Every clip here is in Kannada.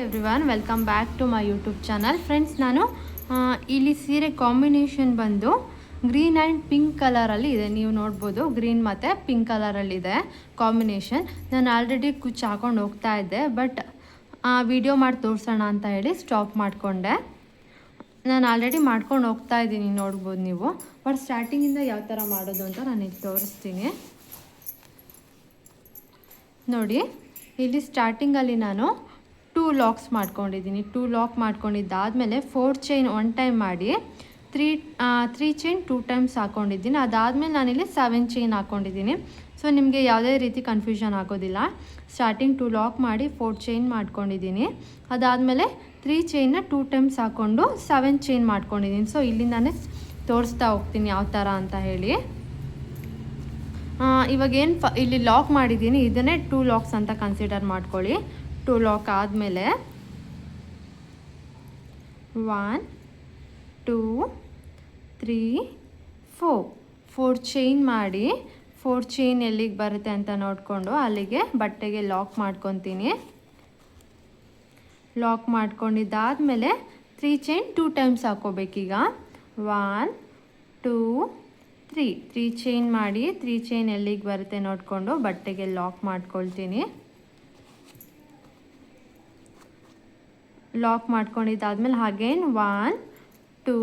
Everyone, welcome back to my YouTube channel. Friends, ನಾನು ಇಲ್ಲಿ ಸೀರೆ ಕಾಂಬಿನೇಷನ್ ಬಂದು ಗ್ರೀನ್ ಆ್ಯಂಡ್ ಪಿಂಕ್ ಕಲರಲ್ಲಿ ಇದೆ. ನೀವು ನೋಡ್ಬೋದು, ಗ್ರೀನ್ ಮತ್ತು ಪಿಂಕ್ ಕಲರಲ್ಲಿದೆ ಕಾಂಬಿನೇಷನ್. ನಾನು ಆಲ್ರೆಡಿ ಕುಚ್ಚು ಹಾಕೊಂಡು ಹೋಗ್ತಾ ಇದ್ದೆ, ಬಟ್ ವಿಡಿಯೋ ಮಾಡಿ ತೋರಿಸೋಣ ಅಂತ ಹೇಳಿ ಸ್ಟಾಪ್ ಮಾಡಿಕೊಂಡೆ. ನಾನು ಆಲ್ರೆಡಿ ಮಾಡ್ಕೊಂಡು ಹೋಗ್ತಾ ಇದ್ದೀನಿ, ನೋಡ್ಬೋದು ನೀವು. ಬಟ್ ಸ್ಟಾರ್ಟಿಂಗಿಂದ ಯಾವ ಥರ ಮಾಡೋದು ಅಂತ ನಾನು ಈಗ ತೋರಿಸ್ತೀನಿ ನೋಡಿ. ಇಲ್ಲಿ ಸ್ಟಾರ್ಟಿಂಗಲ್ಲಿ ನಾನು 2 ಲಾಕ್ಸ್ ಮಾಡ್ಕೊಂಡಿದ್ದೀನಿ. 2 ಲಾಕ್ ಮಾಡ್ಕೊಂಡಿದ್ದಾದಮೇಲೆ 4 ಚೈನ್ 1 ಟೈಮ್ ಮಾಡಿ 3 ಚೈನ್ 2 ಟೈಮ್ಸ್ ಹಾಕ್ಕೊಂಡಿದ್ದೀನಿ. ಅದಾದಮೇಲೆ ನಾನಿಲ್ಲಿ 7 ಚೈನ್ ಹಾಕ್ಕೊಂಡಿದ್ದೀನಿ. ಸೊ ನಿಮಗೆ ಯಾವುದೇ ರೀತಿ ಕನ್ಫ್ಯೂಷನ್ ಆಗೋದಿಲ್ಲ. ಸ್ಟಾರ್ಟಿಂಗ್ 2 ಲಾಕ್ ಮಾಡಿ 4 ಚೈನ್ ಮಾಡ್ಕೊಂಡಿದ್ದೀನಿ. ಅದಾದಮೇಲೆ 3 ಚೈನ್ನ 2 ಟೈಮ್ಸ್ ಹಾಕ್ಕೊಂಡು 7 ಚೈನ್ ಮಾಡ್ಕೊಂಡಿದ್ದೀನಿ. ಸೊ ಇಲ್ಲಿಂದಾನೇ ತೋರಿಸ್ತಾ ಹೋಗ್ತೀನಿ ಯಾವ ಥರ ಅಂತ ಹೇಳಿ. ಇವಾಗೇನು ಇಲ್ಲಿ ಲಾಕ್ ಮಾಡಿದ್ದೀನಿ, ಇದನ್ನೇ 2 ಲಾಕ್ಸ್ ಅಂತ ಕನ್ಸಿಡರ್ ಮಾಡ್ಕೊಳ್ಳಿ. 2 ಲಾಕ್ ಆದಮೇಲೆ 1 2 3 4 ಚೈನ್ ಮಾಡಿ 4 ಚೈನ್ ಎಲ್ಲಿಗೆ ಬರುತ್ತೆ ಅಂತ ನೋಡಿಕೊಂಡು ಅಲ್ಲಿಗೆ ಬಟ್ಟೆಗೆ ಲಾಕ್ ಮಾಡ್ಕೊತೀನಿ. ಲಾಕ್ ಮಾಡ್ಕೊಂಡಿದ್ದಾದಮೇಲೆ 3 ಚೈನ್ 2 ಟೈಮ್ಸ್ ಹಾಕೋಬೇಕೀಗ. 1 2 3 ಚೈನ್ ಮಾಡಿ 3 ಚೈನ್ ಎಲ್ಲಿಗೆ ಬರುತ್ತೆ ನೋಡಿಕೊಂಡು ಬಟ್ಟೆಗೆ ಲಾಕ್ ಮಾಡ್ಕೊಳ್ತೀನಿ. ಲಾಕ್ ಮಾಡ್ಕೊಂಡಿದ್ದಾದಮೇಲೆ ಹಾಗೇನು 1 2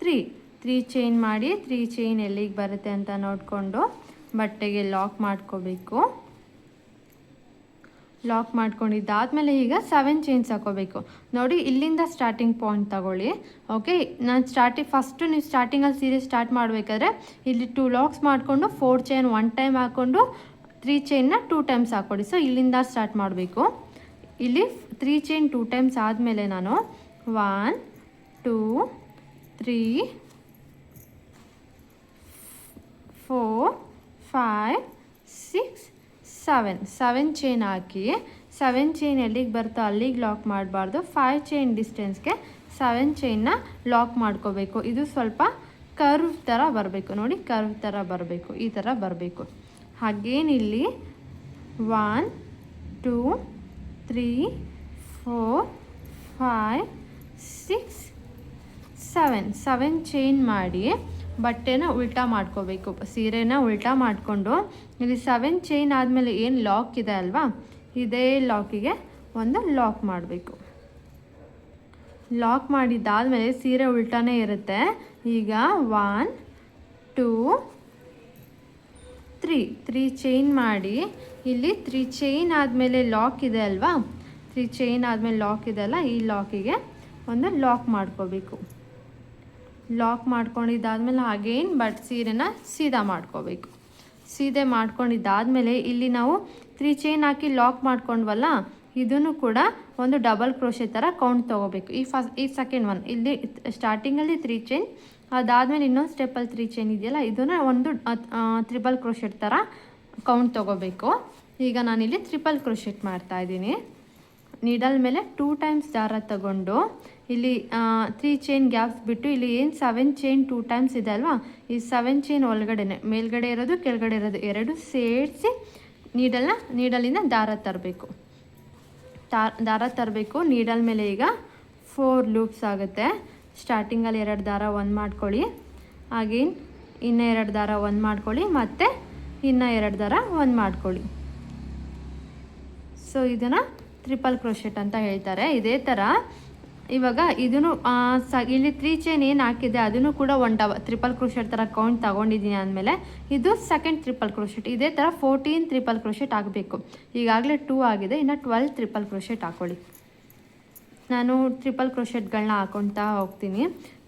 3 ಚೈನ್ ಮಾಡಿ 3 ಚೈನ್ ಎಲ್ಲಿಗೆ ಬರುತ್ತೆ ಅಂತ ನೋಡಿಕೊಂಡು ಬಟ್ಟೆಗೆ ಲಾಕ್ ಮಾಡ್ಕೋಬೇಕು. ಲಾಕ್ ಮಾಡ್ಕೊಂಡಿದ್ದಾದಮೇಲೆ ಈಗ 7 ಚೈನ್ಸ್ ಹಾಕೋಬೇಕು ನೋಡಿ. ಇಲ್ಲಿಂದ ಸ್ಟಾರ್ಟಿಂಗ್ ಪಾಯಿಂಟ್ ತಗೊಳ್ಳಿ. ಓಕೆ, ನಾನು ಫಸ್ಟು ನೀವು ಸ್ಟಾರ್ಟಿಂಗಲ್ಲಿ ಸೀರೆ ಸ್ಟಾರ್ಟ್ ಮಾಡಬೇಕಾದ್ರೆ ಇಲ್ಲಿ 2 ಲಾಕ್ಸ್ ಮಾಡಿಕೊಂಡು 4 ಚೈನ್ 1 ಟೈಮ್ ಹಾಕ್ಕೊಂಡು 3 ಚೈನ್ನ 2 ಟೈಮ್ಸ್ ಹಾಕ್ಕೊಡಿ. ಸೊ ಇಲ್ಲಿಂದ ಸ್ಟಾರ್ಟ್ ಮಾಡಬೇಕು. ಇಲ್ಲಿ 3 ಚೈನ್ 2 ಟೈಮ್ಸ್ ಆದಮೇಲೆ ನಾನು 1 2 3 4 5 6 7 ಚೈನ್ ಹಾಕಿ 7 ಚೈನ್ ಎಲ್ಲಿಗೆ ಬರ್ತೋ ಅಲ್ಲಿಗೆ ಲಾಕ್ ಮಾಡಬಾರ್ದು. 5 ಚೈನ್ ಡಿಸ್ಟೆನ್ಸ್ಗೆ 7 ಚೈನ್ನ ಲಾಕ್ ಮಾಡ್ಕೋಬೇಕು. ಇದು ಸ್ವಲ್ಪ ಕರ್ವ್ ಥರ ಬರಬೇಕು ನೋಡಿ, ಕರ್ವ್ ಥರ ಬರಬೇಕು, ಈ ಥರ ಬರಬೇಕು. ಹಾಗೇನಿಲ್ಲಿ 1 2 3 4 5 6 7 ಚೈನ್ ಮಾಡಿ ಬಟ್ಟೆನ ಉಲ್ಟಾ ಮಾಡ್ಕೋಬೇಕು. ಸೀರೆನ ಉಲ್ಟಾ ಮಾಡಿಕೊಂಡು ಇಲ್ಲಿ 7 ಚೈನ್ ಆದಮೇಲೆ ಏನು ಲಾಕ್ ಇದೆ ಅಲ್ವಾ, ಇದೇ ಲಾಕಿಗೆ ಒಂದು ಲಾಕ್ ಮಾಡಬೇಕು. ಲಾಕ್ ಮಾಡಿದ್ದಾದಮೇಲೆ ಸೀರೆ ಉಲ್ಟಾನೇ ಇರುತ್ತೆ. ಈಗ 1 2 3 ಚೈನ್ ಮಾಡಿ ಇಲ್ಲಿ 3 ಚೈನ್ ಆದಮೇಲೆ ಲಾಕ್ ಇದೆ ಅಲ್ವಾ, 3 ಚೈನ್ ಆದಮೇಲೆ ಲಾಕ್ ಇದೆ ಅಲ್ಲ, ಈ ಲಾಕಿಗೆ ಒಂದು ಲಾಕ್ ಮಾಡ್ಕೋಬೇಕು. ಲಾಕ್ ಮಾಡ್ಕೊಂಡಿದ್ದಾದಮೇಲೆ ಹಾಗೇನು ಬಟ್ ಸೀರೆನ ಸೀದಾ ಮಾಡ್ಕೋಬೇಕು. ಸೀದೆ ಮಾಡ್ಕೊಂಡಿದ್ದಾದಮೇಲೆ ಇಲ್ಲಿ ನಾವು 3 ಚೈನ್ ಹಾಕಿ ಲಾಕ್ ಮಾಡ್ಕೊಂಡ್ವಲ್ಲ, ಇದನ್ನು ಕೂಡ ಒಂದು ಡಬಲ್ ಕ್ರೋಶೆ ಥರ ಕೌಂಟ್ ತೊಗೋಬೇಕು. ಈ ಸೆಕೆಂಡ್ ಒನ್ ಇಲ್ಲಿ ಸ್ಟಾರ್ಟಿಂಗಲ್ಲಿ 3 ಚೈನ್, ಅದಾದಮೇಲೆ ಇನ್ನೊಂದು ಸ್ಟೆಪ್ಪಲ್ಲಿ 3 ಚೈನ್ ಇದೆಯಲ್ಲ, ಇದನ್ನು ಒಂದು ಟ್ರಿಪಲ್ ಕ್ರೋಶೆಟ್ ಥರ ಕೌಂಟ್ ತೊಗೋಬೇಕು. ಈಗ ನಾನಿಲ್ಲಿ ಟ್ರಿಪಲ್ ಕ್ರೋಶೆಟ್ ಮಾಡ್ತಾಯಿದ್ದೀನಿ. ನೀಡಲ್ ಮೇಲೆ 2 ಟೈಮ್ಸ್ ದಾರ ತಗೊಂಡು ಇಲ್ಲಿ 3 ಚೈನ್ ಗ್ಯಾಪ್ಸ್ ಬಿಟ್ಟು ಇಲ್ಲಿ ಏನು 7 ಚೈನ್ 2 ಟೈಮ್ಸ್ ಇದೆ ಅಲ್ವಾ, ಈ 7 ಚೈನ್ ಒಳಗಡೆ ಮೇಲ್ಗಡೆ ಇರೋದು ಕೆಳಗಡೆ ಇರೋದು ಎರಡು ಸೇರಿಸಿ ನೀಡಲಿಂದ ದಾರ ತರಬೇಕು. ನೀಡಲ್ ಮೇಲೆ ಈಗ 4 ಲೂಪ್ಸ್ ಆಗುತ್ತೆ. ಸ್ಟಾರ್ಟಿಂಗಲ್ಲಿ 2 ದಾರ 1 ಮಾಡ್ಕೊಳ್ಳಿ, ಹಾಗೇನು ಇನ್ನೂ 2 ದಾರ 1 ಮಾಡ್ಕೊಳ್ಳಿ, ಮತ್ತು ಇನ್ನೂ 2 ದಾರ 1 ಮಾಡ್ಕೊಳ್ಳಿ. ಸೊ ಇದನ್ನು ಟ್ರಿಪಲ್ ಕ್ರೋಶೆಟ್ ಅಂತ ಹೇಳ್ತಾರೆ. ಇದೇ ಥರ ಇವಾಗ ಇದನ್ನು ಇಲ್ಲಿ 3 ಚೈನ್ ಏನು ಹಾಕಿದೆ ಅದನ್ನು ಕೂಡ ಟ್ರಿಪಲ್ ಕ್ರೋಶೆಟ್ ಥರ ಕೌಂಟ್ ತಗೊಂಡಿದ್ದೀನಿ. ಆದಮೇಲೆ ಇದು ಸೆಕೆಂಡ್ ಟ್ರಿಪಲ್ ಕ್ರೋಶೆಟ್. ಇದೇ ಥರ 14 ಟ್ರಿಪಲ್ ಕ್ರೋಶೆಟ್ ಆಗಬೇಕು. ಈಗಾಗಲೇ 2 ಆಗಿದೆ, ಇನ್ನು 12 ಟ್ರಿಪಲ್ ಕ್ರೋಶೆಟ್ ಹಾಕ್ಕೊಳ್ಳಿ. ನಾನು ಟ್ರಿಪಲ್ ಕ್ರೋಶೆಟ್ಗಳನ್ನ ಹಾಕ್ಕೊಳ್ತಾ ಹೋಗ್ತೀನಿ.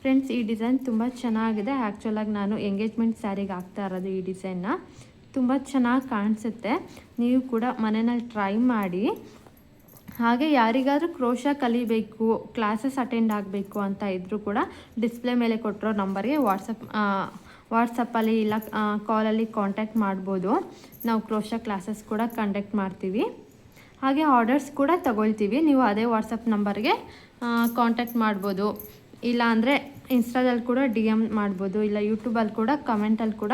ಫ್ರೆಂಡ್ಸ್, ಈ ಡಿಸೈನ್ ತುಂಬ ಚೆನ್ನಾಗಿದೆ. ಆ್ಯಕ್ಚುಲಾಗಿ ನಾನು ಎಂಗೇಜ್ಮೆಂಟ್ ಸ್ಯಾರಿಗೆ ಹಾಕ್ತಾ ಇರೋದು ಈ ಡಿಸೈನ್ನ. ತುಂಬ ಚೆನ್ನಾಗಿ ಕಾಣಿಸುತ್ತೆ. ನೀವು ಕೂಡ ಮನೆಯಲ್ಲಿ ಟ್ರೈ ಮಾಡಿ. ಹಾಗೆ ಯಾರಿಗಾದರೂ ಕ್ರೋಶ ಕಲಿಬೇಕು, ಕ್ಲಾಸಸ್ ಅಟೆಂಡ್ ಆಗಬೇಕು ಅಂತ ಇದ್ದರೂ ಕೂಡ ಡಿಸ್ಪ್ಲೇ ಮೇಲೆ ಕೊಟ್ಟಿರೋ ನಂಬರ್ಗೆ ವಾಟ್ಸಪ್ಪಲ್ಲಿ ಇಲ್ಲ ಕಾಲಲ್ಲಿ ಕಾಂಟ್ಯಾಕ್ಟ್ ಮಾಡ್ಬೋದು. ನಾವು ಕ್ರೋಶ ಕ್ಲಾಸಸ್ ಕೂಡ ಕಂಡಕ್ಟ್ ಮಾಡ್ತೀವಿ. ಹಾಗೆ ಆರ್ಡರ್ಸ್ ಕೂಡ ತಗೊಳ್ತೀವಿ. ನೀವು ಅದೇ ವಾಟ್ಸಪ್ ನಂಬರ್ಗೆ ಕಾಂಟ್ಯಾಕ್ಟ್ ಮಾಡ್ಬೋದು. ಇಲ್ಲ ಅಂದರೆ ಇನ್ಸ್ಟಾದಲ್ಲಿ ಕೂಡ DM ಮಾಡ್ಬೋದು, ಇಲ್ಲ ಯೂಟ್ಯೂಬಲ್ಲಿ ಕೂಡ ಕಮೆಂಟಲ್ಲಿ ಕೂಡ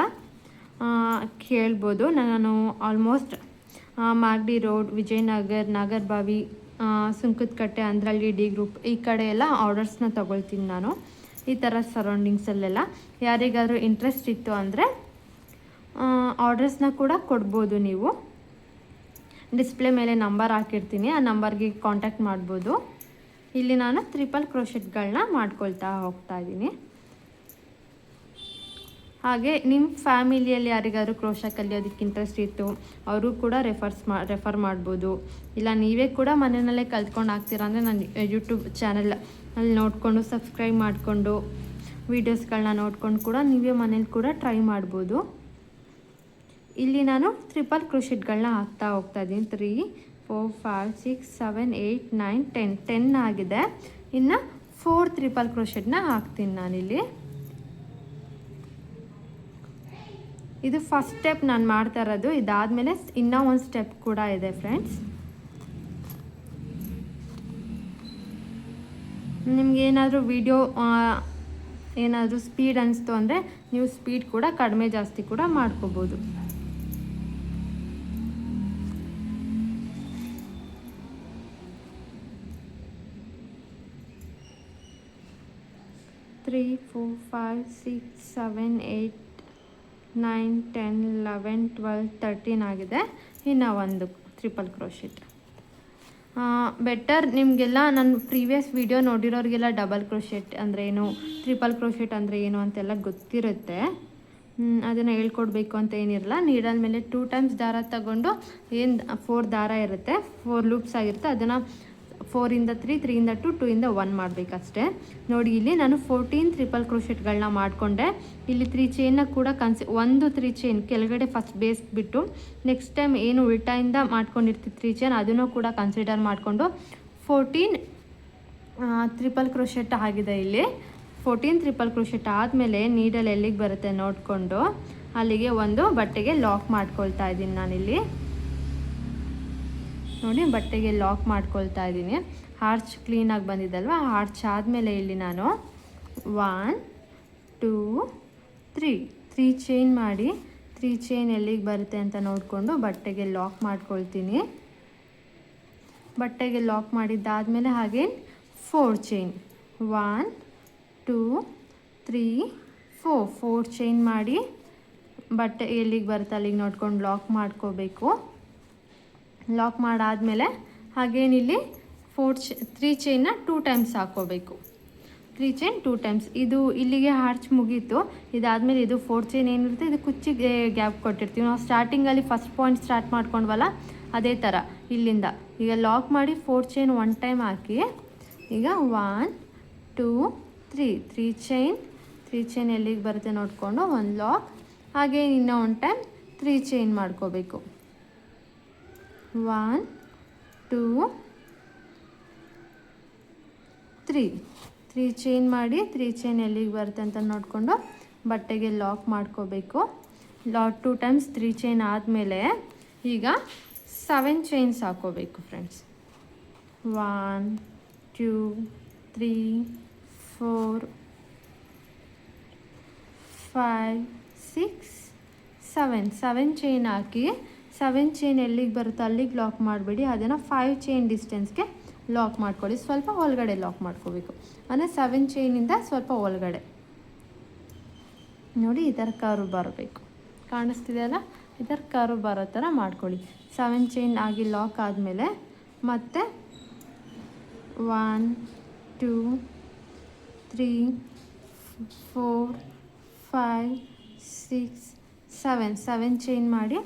ಕೇಳ್ಬೋದು. ನಾನು ಆಲ್ಮೋಸ್ಟ್ ಮಾಗಡಿ ರೋಡ್, ವಿಜಯನಗರ್, ನಾಗರಬಾವಿ ಸುಂಕದ ಕಟ್ಟೆ, ಅಂದ್ರಳ್ಳಿ, ಡಿ ಗ್ರೂಪ್ ಈ ಕಡೆ ಎಲ್ಲ ಆರ್ಡರ್ಸ್ನ ತೊಗೊಳ್ತೀನಿ ನಾನು. ಈ ಥರ ಸರೌಂಡಿಂಗ್ಸಲ್ಲೆಲ್ಲ ಯಾರಿಗಾದರೂ ಇಂಟ್ರೆಸ್ಟ್ ಇತ್ತು ಅಂದರೆ ಆರ್ಡರ್ಸ್ನ ಕೂಡ ಕೊಡ್ಬೋದು. ನೀವು ಡಿಸ್ಪ್ಲೇ ಮೇಲೆ ನಂಬರ್ ಹಾಕಿರ್ತೀನಿ, ಆ ನಂಬರ್ಗೆ ಕಾಂಟ್ಯಾಕ್ಟ್ ಮಾಡ್ಬೋದು. ಇಲ್ಲಿ ನಾನು ಟ್ರಿಪಲ್ ಕ್ರೋಶೆಟ್ಗಳನ್ನ ಮಾಡ್ಕೊಳ್ತಾ ಹೋಗ್ತಾ ಇದ್ದೀನಿ. ಹಾಗೆ ನಿಮ್ಮ ಫ್ಯಾಮಿಲಿಯಲ್ಲಿ ಯಾರಿಗಾದ್ರೂ ಕ್ರೋಶ ಕಲಿಯೋದಕ್ಕೆ ಇಂಟ್ರೆಸ್ಟ್ ಇತ್ತು ಅವರು ಕೂಡ ರೆಫರ್ ಮಾಡ್ಬೋದು. ಇಲ್ಲ ನೀವೇ ಕೂಡ ಮನೆಯಲ್ಲೇ ಕಲ್ತ್ಕೊಂಡು ಆಗ್ತೀರಾ ಅಂದರೆ ನಾನು ಯೂಟ್ಯೂಬ್ ಚಾನಲ್ ಅಲ್ಲಿ ನೋಡಿಕೊಂಡು ಸಬ್ಸ್ಕ್ರೈಬ್ ಮಾಡಿಕೊಂಡು ವೀಡಿಯೋಸ್ಗಳನ್ನ ನೋಡ್ಕೊಂಡು ಕೂಡ ನೀವೇ ಮನೇಲಿ ಕೂಡ ಟ್ರೈ ಮಾಡ್ಬೋದು. ಇಲ್ಲಿ ನಾನು ಟ್ರಿಪಲ್ ಕ್ರೋಶೆಟ್ಗಳನ್ನ ಹಾಕ್ತಾ ಹೋಗ್ತಾ ಇದ್ದೀನಿ. 3, 4, 5, 6, 7, 8, 9, 10 ಆಗಿದೆ. ಇನ್ನು 4 ಟ್ರಿಪಲ್ ಕ್ರೋಶೆಟ್ನ ಹಾಕ್ತೀನಿ ನಾನಿಲ್ಲಿ. ಇದು ಫಸ್ಟ್ ಸ್ಟೆಪ್ ನಾನು ಮಾಡ್ತಾ ಇರೋದು. ಇದಾದಮೇಲೆ ಇನ್ನೂ ಒಂದು ಸ್ಟೆಪ್ ಕೂಡ ಇದೆ ಫ್ರೆಂಡ್ಸ್. ನಿಮ್ಗೆ ಏನಾದರೂ ವಿಡಿಯೋ ಏನಾದರೂ ಸ್ಪೀಡ್ ಅನಿಸ್ತು ಅಂದರೆ ನೀವು ಸ್ಪೀಡ್ ಕೂಡ ಕಡಿಮೆ ಜಾಸ್ತಿ ಕೂಡ ಮಾಡ್ಕೋಬೋದು. ತ್ರೀ 4 5 6 7 8 9 10 11 12 13 ಆಗಿದೆ. ಇನ್ನು ಒಂದು ಟ್ರಿಪಲ್ ಕ್ರೋಶೆಟ್. ಬೆಟರ್ ನಿಮಗೆಲ್ಲ ನನ್ನ ಪ್ರೀವಿಯಸ್ ವಿಡಿಯೋ ನೋಡಿರೋರಿಗೆಲ್ಲ ಡಬಲ್ ಕ್ರೋಶೆಟ್ ಅಂದರೆ ಏನು, ಟ್ರಿಪಲ್ ಕ್ರೋಶೆಟ್ ಅಂದರೆ ಏನು ಅಂತೆಲ್ಲ ಗೊತ್ತಿರುತ್ತೆ. ಅದನ್ನು ಹೇಳ್ಕೊಡ್ಬೇಕು ಅಂತ ಏನಿರಲ್ಲ. ನೀಡಲ್ ಮೇಲೆ 2 ಟೈಮ್ಸ್ ದಾರ ತಗೊಂಡು ಏನು 4 ದಾರ ಇರುತ್ತೆ, 4 ಲೂಪ್ಸ್ ಆಗಿರುತ್ತೆ, ಅದನ್ನು 4 ಇಂದ 3, 3 ಇಂದ 2, 2 ಇಂದ 1 ಮಾಡಬೇಕಷ್ಟೇ. ನೋಡಿ ಇಲ್ಲಿ ನಾನು 14 ಟ್ರಿಪಲ್ ಕ್ರೋಶೆಟ್ಗಳನ್ನ ಮಾಡಿಕೊಂಡೆ. ಇಲ್ಲಿ 3 ಚೈನ್ನ ಕೂಡ ಒಂದು 3 ಚೈನ್ ಕೆಳಗಡೆ ಫಸ್ಟ್ ಬೇಸ್ ಬಿಟ್ಟು ನೆಕ್ಸ್ಟ್ ಟೈಮ್ ಏನು ಉಲ್ಟಾಯಿಂದ ಮಾಡ್ಕೊಂಡಿರ್ತೀವಿ 3 ಚೈನ್ ಅದನ್ನು ಕೂಡ ಕನ್ಸಿಡರ್ ಮಾಡಿಕೊಂಡು 14 ಟ್ರಿಪಲ್ ಕ್ರೋಶೆಟ್ ಆಗಿದೆ. ಇಲ್ಲಿ 14 ಟ್ರಿಪಲ್ ಕ್ರೋಶೆಟ್ ಆದಮೇಲೆ ನೀಡಲ್ ಎಲ್ಲಿಗೆ ಬರುತ್ತೆ ನೋಡಿಕೊಂಡು ಅಲ್ಲಿಗೆ ಒಂದು ಬಟ್ಟೆಗೆ ಲಾಕ್ ಮಾಡ್ಕೊಳ್ತಾ ಇದ್ದೀನಿ ನಾನಿಲ್ಲಿ. ನೋಡಿ ಬಟ್ಟೆಗೆ ಲಾಕ್ ಮಾಡ್ಕೊಳ್ತಾ ಇದ್ದೀನಿ. ಹಾರ್ಚ್ ಕ್ಲೀನಾಗಿ ಬಂದಿದ್ದಲ್ವ, ಹಾರ್ಚ್ ಆದಮೇಲೆ ಇಲ್ಲಿ ನಾನು 1 2 3 ಚೈನ್ ಮಾಡಿ 3 ಚೈನ್ ಎಲ್ಲಿಗೆ ಬರುತ್ತೆ ಅಂತ ನೋಡಿಕೊಂಡು ಬಟ್ಟೆಗೆ ಲಾಕ್ ಮಾಡ್ಕೊಳ್ತೀನಿ. ಬಟ್ಟೆಗೆ ಲಾಕ್ ಮಾಡಿದ್ದಾದಮೇಲೆ ಹಾಗೆ 4 ಚೈನ್ 1 2 3 4 ಚೈನ್ ಮಾಡಿ ಬಟ್ಟೆ ಎಲ್ಲಿಗೆ ಬರುತ್ತೆ ಅಲ್ಲಿಗೆ ನೋಡ್ಕೊಂಡು ಲಾಕ್ ಮಾಡ್ಕೋಬೇಕು. ಲಾಕ್ ಮಾಡಾದಮೇಲೆ ಹಾಗೇನಿಲ್ಲಿ 3 ಚೈನ್ನ 2 ಟೈಮ್ಸ್ ಹಾಕ್ಕೋಬೇಕು. 3 ಚೈನ್ 2 ಟೈಮ್ಸ್. ಇದು ಇಲ್ಲಿಗೆ ಹಾರ್ಚ್ ಮುಗೀತು. ಇದಾದಮೇಲೆ ಇದು 4 ಚೈನ್ ಏನಿರುತ್ತೆ ಇದು ಕುಚ್ಚಿಗೆ ಗ್ಯಾಪ್ ಕೊಟ್ಟಿರ್ತೀವಿ ನಾವು ಸ್ಟಾರ್ಟಿಂಗಲ್ಲಿ ಫಸ್ಟ್ ಪಾಯಿಂಟ್ ಸ್ಟಾರ್ಟ್ ಮಾಡ್ಕೊಂಡ್ವಲ್ಲ ಅದೇ ಥರ ಇಲ್ಲಿಂದ ಈಗ ಲಾಕ್ ಮಾಡಿ 4 ಚೈನ್ 1 ಟೈಮ್ ಹಾಕಿ ಈಗ 1 2 3 ಚೈನ್ ಎಲ್ಲಿಗೆ ಬರುತ್ತೆ ನೋಡಿಕೊಂಡು ಒಂದು ಲಾಕ್, ಹಾಗೆ ಇನ್ನೂ 1 ಟೈಮ್ 3 ಚೈನ್ ಮಾಡ್ಕೋಬೇಕು. 1 2 3 ಚೈನ್ ಮಾಡಿ 3 ಚೈನ್ ಎಲ್ಲಿಗೆ ಬರುತ್ತೆ ಅಂತ ನೋಡಿಕೊಂಡು ಬಟ್ಟೆಗೆ ಲಾಕ್ ಮಾಡ್ಕೋಬೇಕು. 2 ಟೈಮ್ಸ್ 3 ಚೈನ್ ಆದಮೇಲೆ ಈಗ 7 ಚೈನ್ಸ್ ಹಾಕೋಬೇಕು ಫ್ರೆಂಡ್ಸ್. 1 2 3 4 5 6 7 ಚೈನ್ ಹಾಕಿ 7 ಚೈನ್ ಎಲ್ಲಿಗೆ ಬರುತ್ತೋ ಅಲ್ಲಿಗೆ ಲಾಕ್ ಮಾಡಬೇಡಿ, ಅದನ್ನು 5 ಚೈನ್ ಡಿಸ್ಟೆನ್ಸ್ಗೆ ಲಾಕ್ ಮಾಡ್ಕೊಳ್ಳಿ. ಸ್ವಲ್ಪ ಒಳಗಡೆ ಲಾಕ್ ಮಾಡ್ಕೋಬೇಕು ಅಂದರೆ 7 ಚೈನಿಂದ ಸ್ವಲ್ಪ ಒಳಗಡೆ. ನೋಡಿ ಈ ಥರ ಕರ್ವ್ ಬರಬೇಕು, ಕಾಣಿಸ್ತಿದೆಯಲ್ಲ, ಈ ಥರ ಕರ್ವ್ ಬರೋ ಥರ ಮಾಡ್ಕೊಳ್ಳಿ. 7 ಚೈನ್ ಆಗಿ ಲಾಕ್ ಆದಮೇಲೆ ಮತ್ತೆ 1 2 3 4 5 6 7 ಚೈನ್ ಮಾಡಿ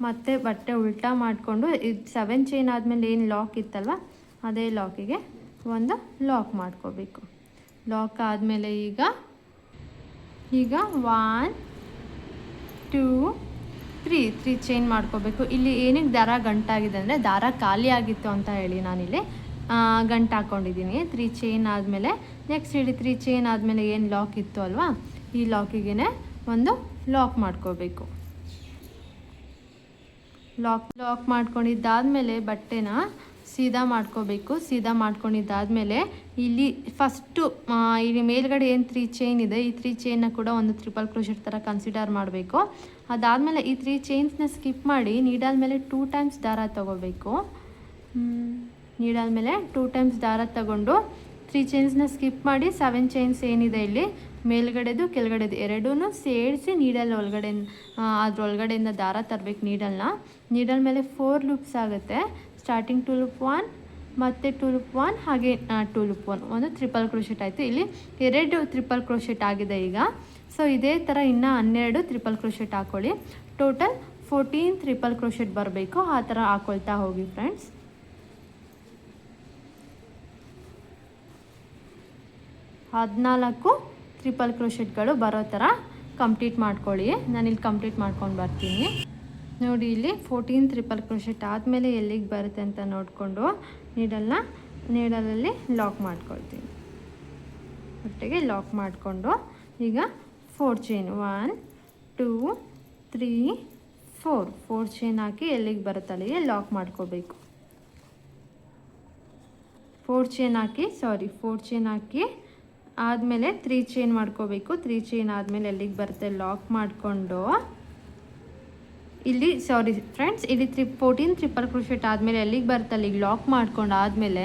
ಮತ್ತೆ ಬಟ್ಟೆ ಉಲ್ಟಾ ಮಾಡಿಕೊಂಡು ಇದು 7 ಚೈನ್ ಆದಮೇಲೆ ಏನು ಲಾಕ್ ಇತ್ತಲ್ವ ಅದೇ ಲಾಕಿಗೆ ಒಂದು ಲಾಕ್ ಮಾಡ್ಕೋಬೇಕು. ಲಾಕ್ ಆದಮೇಲೆ ಈಗ 1 2 3 ಚೈನ್ ಮಾಡ್ಕೋಬೇಕು. ಇಲ್ಲಿ ಏನಕ್ಕೆ ದಾರ ಗಂಟಾಗಿದೆ ಅಂದರೆ ದಾರ ಖಾಲಿ ಆಗಿತ್ತು ಅಂತ ಹೇಳಿ ನಾನಿಲ್ಲಿ ಗಂಟು ಹಾಕ್ಕೊಂಡಿದ್ದೀನಿ. 3 ಚೈನ್ ಆದಮೇಲೆ ನೆಕ್ಸ್ಟ್ ಇಲ್ಲಿ 3 ಚೈನ್ ಆದಮೇಲೆ ಏನು ಲಾಕ್ ಇತ್ತು ಅಲ್ವಾ ಈ ಲಾಕಿಗೆ ಒಂದು ಲಾಕ್ ಮಾಡ್ಕೋಬೇಕು. ಲಾಕ್ ಮಾಡ್ಕೊಂಡಿದ್ದಾದಮೇಲೆ ಬಟ್ಟೆನ ಸೀದಾ ಮಾಡ್ಕೋಬೇಕು. ಸೀದಾ ಮಾಡ್ಕೊಂಡಿದ್ದಾದಮೇಲೆ ಇಲ್ಲಿ ಫಸ್ಟು ಇಲ್ಲಿ ಮೇಲ್ಗಡೆ ಏನು 3 ಚೈನ್ ಇದೆ ಈ 3 ಚೈನ್ನ ಕೂಡ ಒಂದು ಟ್ರಿಪಲ್ ಕ್ರೋಶೆಟ್ ಥರ ಕನ್ಸಿಡರ್ ಮಾಡಬೇಕು. ಅದಾದಮೇಲೆ ಈ 3 ಚೈನ್ಸ್ನ ಸ್ಕಿಪ್ ಮಾಡಿ ನೀಡಲ್ ಮೇಲೆ 2 ಟೈಮ್ಸ್ ದಾರ ತೊಗೋಬೇಕು. ನೀಡಲ್ ಮೇಲೆ 2 ಟೈಮ್ಸ್ ದಾರ ತಗೊಂಡು 3 ಚೈನ್ಸ್ನ ಸ್ಕಿಪ್ ಮಾಡಿ 7 ಚೈನ್ಸ್ ಏನಿದೆ ಇಲ್ಲಿ ಮೇಲ್ಗಡೆದು ಕೆಳಗಡೆದು ಎರಡೂ ಸೇರಿಸಿ ನೀಡಲ್ ಒಳಗಡೆ ಅದ್ರೊಳಗಡೆಯಿಂದ ದಾರ ತರಬೇಕು. ನೀಡಲ್ ಮೇಲೆ 4 ಲೂಪ್ಸ್ ಆಗುತ್ತೆ. ಸ್ಟಾರ್ಟಿಂಗ್ 2 ಲೂಪ್ 1 ಮತ್ತು 2 ಲೂಪ್ 1 ಹಾಗೆ 2 ಲೂಪ್ 1 ಒಂದು ಟ್ರಿಪಲ್ ಕ್ರೋಶೆಟ್ ಆಯಿತು. ಇಲ್ಲಿ 2 ಟ್ರಿಪಲ್ ಕ್ರೋಶೆಟ್ ಆಗಿದೆ ಈಗ. ಸೊ ಇದೇ ಥರ ಇನ್ನೂ 12 ಟ್ರಿಪಲ್ ಕ್ರೋಶೆಟ್ ಹಾಕ್ಕೊಳ್ಳಿ. ಟೋಟಲ್ 14 ಟ್ರಿಪಲ್ ಕ್ರೋಶೆಟ್ ಬರಬೇಕು. ಆ ಥರ ಹಾಕ್ಕೊಳ್ತಾ ಹೋಗಿ ಫ್ರೆಂಡ್ಸ್. 14 ಟ್ರಿಪಲ್ ಕ್ರೋಶೆಟ್ಗಳು ಬರೋ ಥರ ಕಂಪ್ಲೀಟ್ ಮಾಡ್ಕೊಳ್ಳಿ. ನಾನಿಲ್ಲಿ ಕಂಪ್ಲೀಟ್ ಮಾಡ್ಕೊಂಡು ಬರ್ತೀನಿ. ನೋಡಿ ಇಲ್ಲಿ 14 ಟ್ರಿಪಲ್ ಕ್ರೋಶೆಟ್ ಆದಮೇಲೆ ಎಲ್ಲಿಗೆ ಬರುತ್ತೆ ಅಂತ ನೋಡಿಕೊಂಡು ನೀಡಲಲ್ಲಿ ಲಾಕ್ ಮಾಡ್ಕೊಳ್ತೀನಿ. ಒಟ್ಟಿಗೆ ಲಾಕ್ ಮಾಡಿಕೊಂಡು ಈಗ 4 ಚೈನ್ 1 2 3 4 ಚೈನ್ ಹಾಕಿ ಎಲ್ಲಿಗೆ ಬರುತ್ತೆ ಅಲ್ಲಿಗೆ ಲಾಕ್ ಮಾಡ್ಕೋಬೇಕು. 4 ಚೈನ್ ಹಾಕಿ ಆದಮೇಲೆ 3 ಚೈನ್ ಮಾಡ್ಕೋಬೇಕು. 3 ಚೈನ್ ಆದಮೇಲೆ ಎಲ್ಲಿಗೆ ಬರುತ್ತೆ ಲಾಕ್ ಮಾಡಿಕೊಂಡು ಇಲ್ಲಿ ಫ್ರೆಂಡ್ಸ್ ಇಲ್ಲಿ 14 ಟ್ರಿಪಲ್ ಕ್ರೋಶೆಟ್ ಆದಮೇಲೆ ಎಲ್ಲಿಗೆ ಬರುತ್ತೆ ಅಲ್ಲಿಗೆ ಲಾಕ್ ಮಾಡ್ಕೊಂಡು ಆದಮೇಲೆ